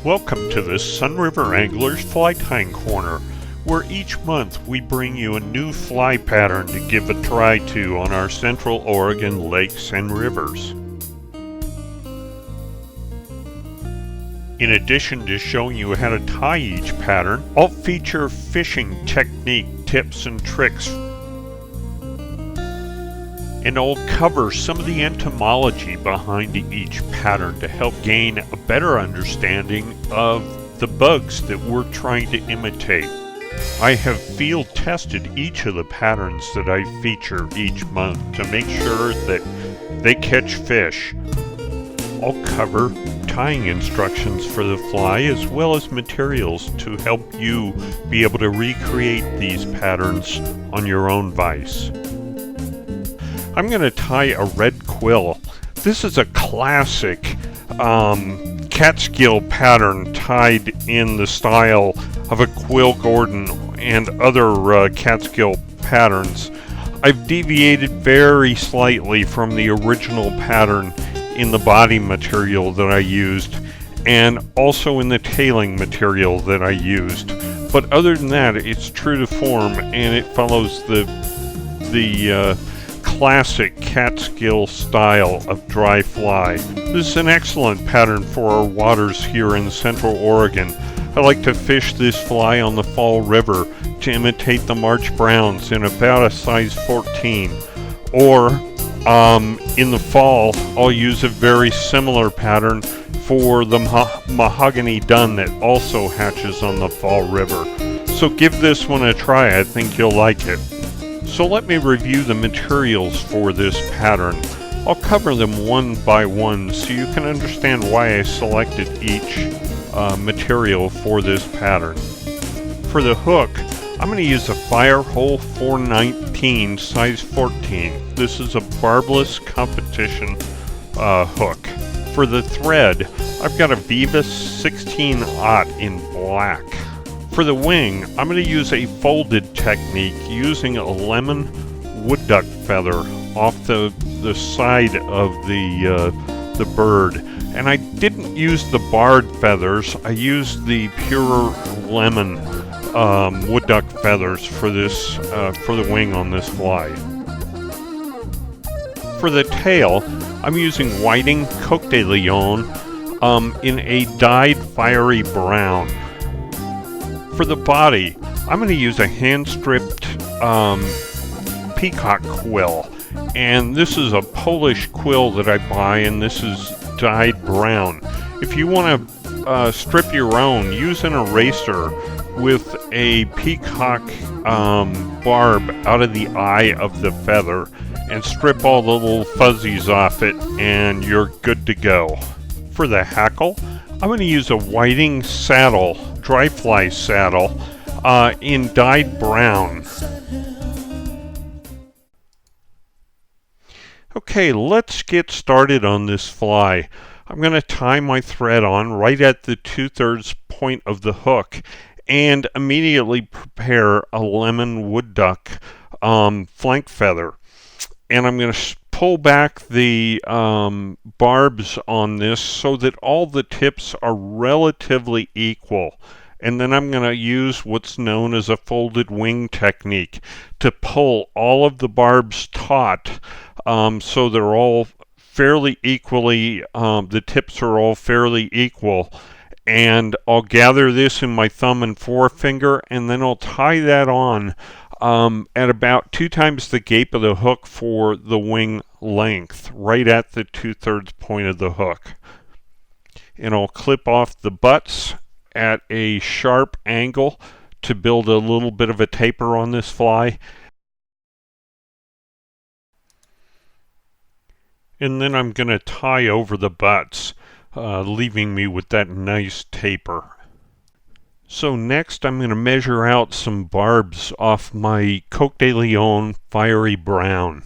Welcome to the Sunriver Anglers Fly Tying Corner, where each month we bring you a new fly pattern to give a try to on our Central Oregon lakes and rivers. In addition to showing you how to tie each pattern, I'll feature fishing technique tips and tricks, and I'll cover some of the entomology behind each pattern to help gain a better understanding of the bugs that we're trying to imitate. I have field tested each of the patterns that I feature each month to make sure that they catch fish. I'll cover tying instructions for the fly as well as materials to help you be able to recreate these patterns on your own vise. I'm going to tie a red quill. This is a classic Catskill pattern tied in the style of a Quill Gordon and other Catskill patterns. I've deviated very slightly from the original pattern in the body material that I used and also in the tailing material that I used. But other than that, it's true to form and it follows the classic Catskill style of dry fly. This is an excellent pattern for our waters here in Central Oregon. I like to fish this fly on the Fall River to imitate the March Browns in about a size 14. Or in the fall, I'll use a very similar pattern for the mahogany dun that also hatches on the Fall River. So give this one a try. I think you'll like it. So let me review the materials for this pattern. I'll cover them one by one so you can understand why I selected each material for this pattern. For the hook, I'm going to use a Firehole 419 size 14. This is a barbless competition hook. For the thread, I've got a Vivas 16-aught in black. For the wing, I'm going to use a folded technique using a lemon wood duck feather off the side of the bird. And I didn't use the barred feathers. I used the pure lemon wood duck feathers for this for the wing on this fly. For the tail, I'm using whiting Coq de Leon in a dyed fiery brown. For the body, I'm going to use a hand-stripped peacock quill, and this is a Polish quill that I buy, and this is dyed brown. If you want to strip your own, use an eraser with a peacock barb out of the eye of the feather and strip all the little fuzzies off it, and you're good to go. For the hackle, I'm going to use a whiting saddle, dry fly saddle, in dyed brown. Okay, let's get started on this fly. I'm going to tie my thread on right at the 2/3 point of the hook and immediately prepare a lemon wood duck flank feather. And I'm going to pull back the barbs on this so that all the tips are relatively equal. And then I'm going to use what's known as a folded wing technique to pull all of the barbs taut so they're all fairly equally, the tips are all fairly equal. And I'll gather this in my thumb and forefinger, and then I'll tie that on at about 2 times the gape of the hook for the wing length, right at the 2/3 point of the hook. And I'll clip off the butts at a sharp angle to build a little bit of a taper on this fly. And then I'm going to tie over the butts, leaving me with that nice taper. So next I'm going to measure out some barbs off my Coq de Leon Fiery Brown.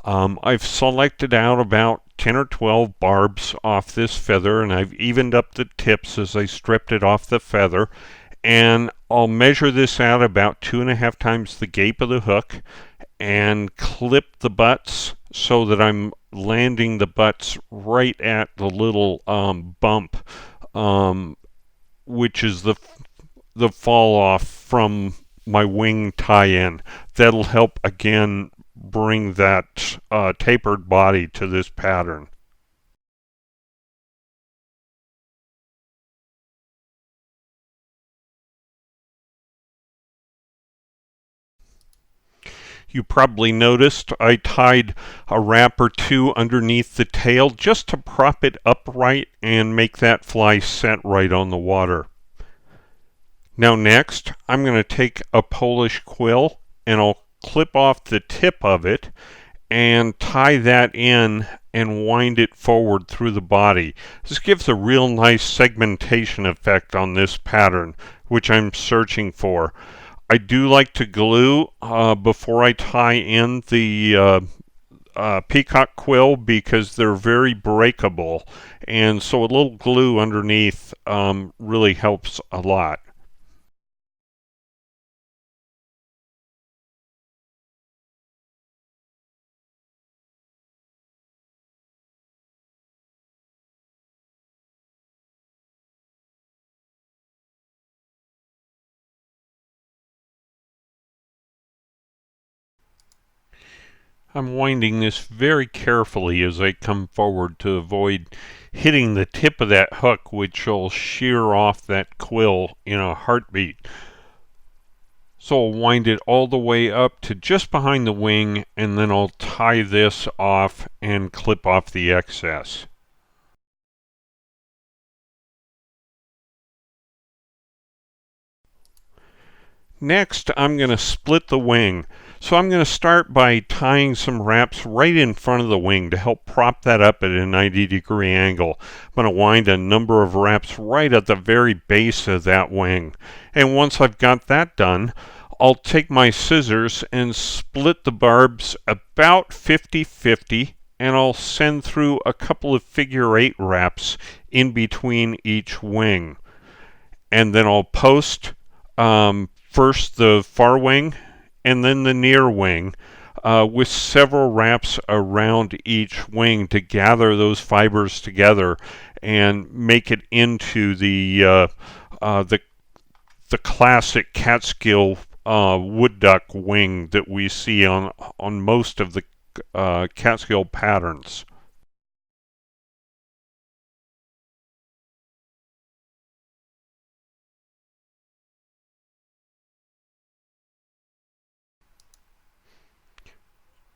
I've selected out about 10 or 12 barbs off this feather, and I've evened up the tips as I stripped it off the feather. And I'll measure this out about 2.5 times the gape of the hook and clip the butts so that I'm landing the butts right at the little bump, which is the fall off from my wing tie-in. That'll help again bring that tapered body to this pattern. You probably noticed I tied a wrap or two underneath the tail just to prop it upright and make that fly set right on the water. Now next, I'm going to take a Polish quill and I'll clip off the tip of it and tie that in and wind it forward through the body. This gives a real nice segmentation effect on this pattern, which I'm searching for. I do like to glue before I tie in the peacock quill because they're very breakable, and so a little glue underneath really helps a lot. I'm winding this very carefully as I come forward to avoid hitting the tip of that hook, which will shear off that quill in a heartbeat. So I'll wind it all the way up to just behind the wing, and then I'll tie this off and clip off the excess. Next, I'm going to split the wing. So I'm going to start by tying some wraps right in front of the wing to help prop that up at a 90-degree angle. I'm going to wind a number of wraps right at the very base of that wing. And once I've got that done, I'll take my scissors and split the barbs about 50-50, and I'll send through a couple of figure-8 wraps in between each wing. And then I'll post first the far wing and then the near wing with several wraps around each wing to gather those fibers together and make it into the classic Catskill wood duck wing that we see on most of the Catskill patterns.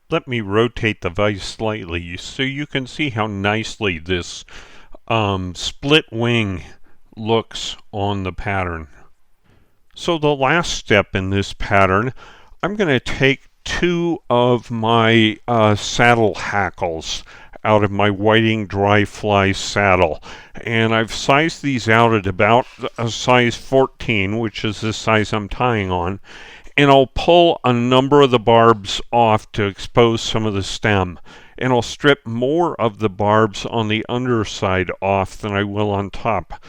Let me rotate the vise slightly so you can see how nicely this split wing looks on the pattern. So the last step in this pattern, I'm going to take 2 of my saddle hackles out of my whiting dry fly saddle, and I've sized these out at about a size 14, which is the size I'm tying on, and I'll pull a number of the barbs off to expose some of the stem, and I'll strip more of the barbs on the underside off than I will on top.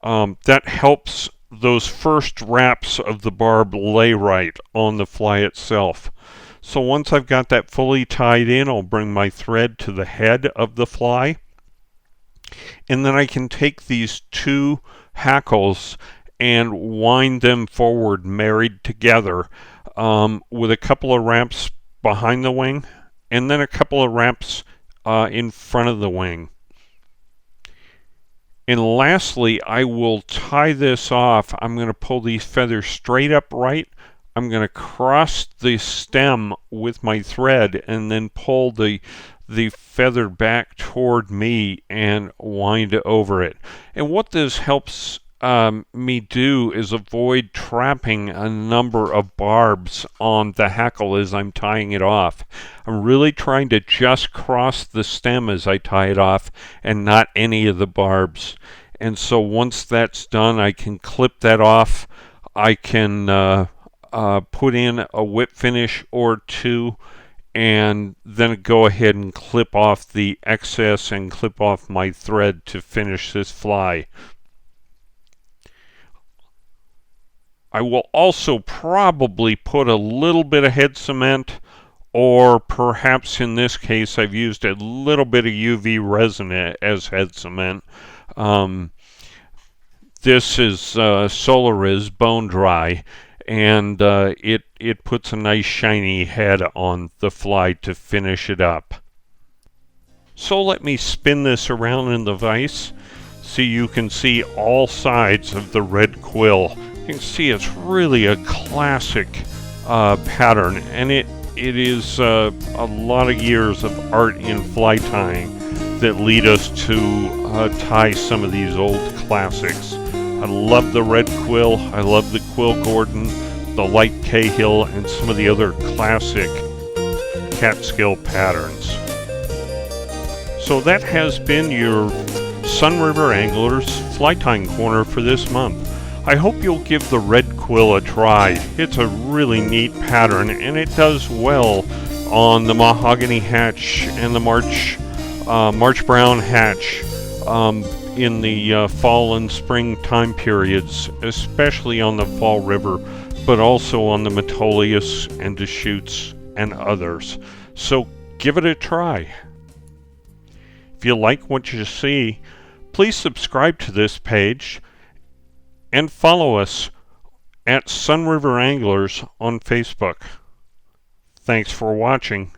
That helps those first wraps of the barb lay right on the fly itself. So once I've got that fully tied in, I'll bring my thread to the head of the fly, and then I can take these 2 hackles and wind them forward married together with a couple of wraps behind the wing and then a couple of wraps in front of the wing. And lastly, I will tie this off. I'm going to pull these feathers straight upright. I'm going to cross the stem with my thread and then pull the feather back toward me and wind over it. And what this helps me do is avoid trapping a number of barbs on the hackle as I'm tying it off. I'm really trying to just cross the stem as I tie it off and not any of the barbs. And so once that's done, I can clip that off. I can put in a whip finish or 2 and then go ahead and clip off the excess and clip off my thread to finish this fly. I will also probably put a little bit of head cement, or perhaps in this case I've used a little bit of UV resin as head cement. This is Solariz Bone Dry, and it puts a nice shiny head on the fly to finish it up. So let me spin this around in the vise so you can see all sides of the Red Quill. You can see it's really a classic pattern, and it is a lot of years of art in fly tying that lead us to tie some of these old classics. I love the Red Quill, I love the Quill Gordon, the Light Cahill, and some of the other classic Catskill patterns. So that has been your Sun River Anglers Fly Tying Corner for this month. I hope you'll give the Red Quill a try. It's a really neat pattern, and it does well on the Mahogany hatch and the March Brown hatch in the fall and spring time periods, especially on the Fall River, but also on the Metolius and Deschutes and others. So give it a try. If you like what you see, please subscribe to this page and follow us at Sun River Anglers on Facebook. Thanks for watching.